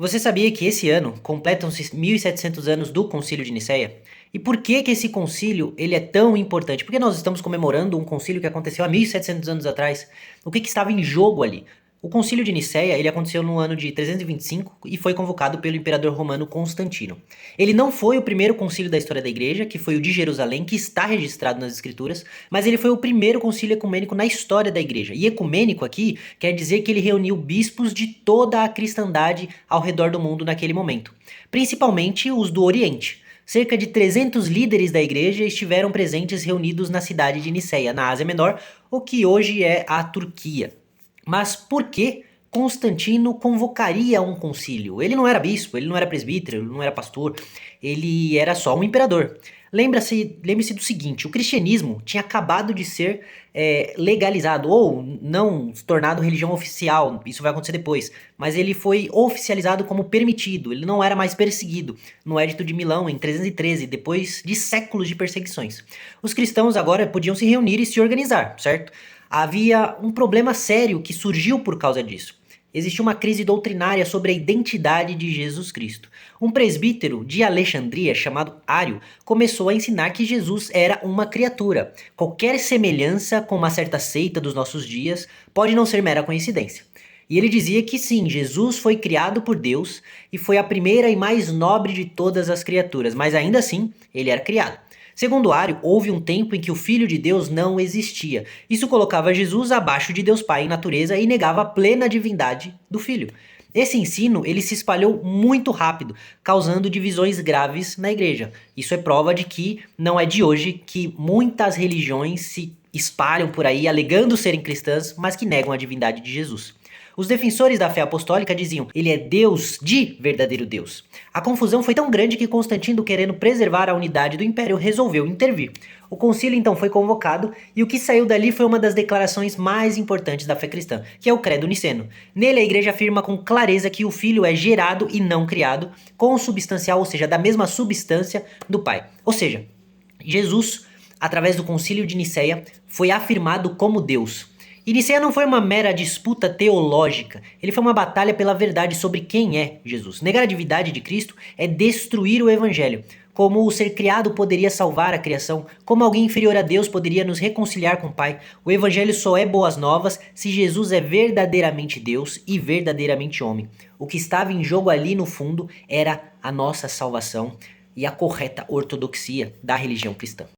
Você sabia que esse ano completam-se 1700 anos do Concílio de Nicéia? E por que que esse concílio ele é tão importante? Porque nós estamos comemorando um concílio que aconteceu há 1700 anos atrás. O que que estava em jogo ali? O Concílio de Nicéia ele aconteceu no ano de 325 e foi convocado pelo imperador romano Constantino. Ele não foi o primeiro concílio da história da igreja, que foi o de Jerusalém, que está registrado nas escrituras, mas ele foi o primeiro concílio ecumênico na história da igreja. E ecumênico aqui quer dizer que ele reuniu bispos de toda a cristandade ao redor do mundo naquele momento, principalmente os do Oriente. Cerca de 300 líderes da igreja estiveram presentes reunidos na cidade de Nicéia, na Ásia Menor, o que hoje é a Turquia. Mas por que Constantino convocaria um concílio? Ele não era bispo, ele não era presbítero, ele não era pastor, ele era só um imperador. Lembre-se do seguinte: o cristianismo tinha acabado de ser legalizado, ou não se tornado religião oficial, isso vai acontecer depois, mas ele foi oficializado como permitido, ele não era mais perseguido no Edito de Milão em 313, depois de séculos de perseguições. Os cristãos agora podiam se reunir e se organizar, certo? Havia um problema sério que surgiu por causa disso. Existia uma crise doutrinária sobre a identidade de Jesus Cristo. Um presbítero de Alexandria, chamado Ário, começou a ensinar que Jesus era uma criatura. Qualquer semelhança com uma certa seita dos nossos dias pode não ser mera coincidência. E ele dizia que sim, Jesus foi criado por Deus e foi a primeira e mais nobre de todas as criaturas, mas ainda assim, ele era criado. Segundo Ário, houve um tempo em que o Filho de Deus não existia. Isso colocava Jesus abaixo de Deus Pai em natureza e negava a plena divindade do Filho. Esse ensino ele se espalhou muito rápido, causando divisões graves na igreja. Isso é prova de que não é de hoje que muitas religiões se espalham por aí alegando serem cristãs, mas que negam a divindade de Jesus. Os defensores da fé apostólica diziam: ele é Deus de verdadeiro Deus. A confusão foi tão grande que Constantino, querendo preservar a unidade do império, resolveu intervir. O concílio então foi convocado e o que saiu dali foi uma das declarações mais importantes da fé cristã, que é o Credo Niceno. Nele a igreja afirma com clareza que o Filho é gerado e não criado, consubstancial, ou seja, da mesma substância do Pai. Ou seja, Jesus, através do concílio de Nicéia, foi afirmado como Deus. E Nicéia não foi uma mera disputa teológica, ele foi uma batalha pela verdade sobre quem é Jesus. Negar a divindade de Cristo é destruir o evangelho. Como o ser criado poderia salvar a criação, como alguém inferior a Deus poderia nos reconciliar com o Pai. O evangelho só é boas novas se Jesus é verdadeiramente Deus e verdadeiramente homem. O que estava em jogo ali no fundo era a nossa salvação e a correta ortodoxia da religião cristã.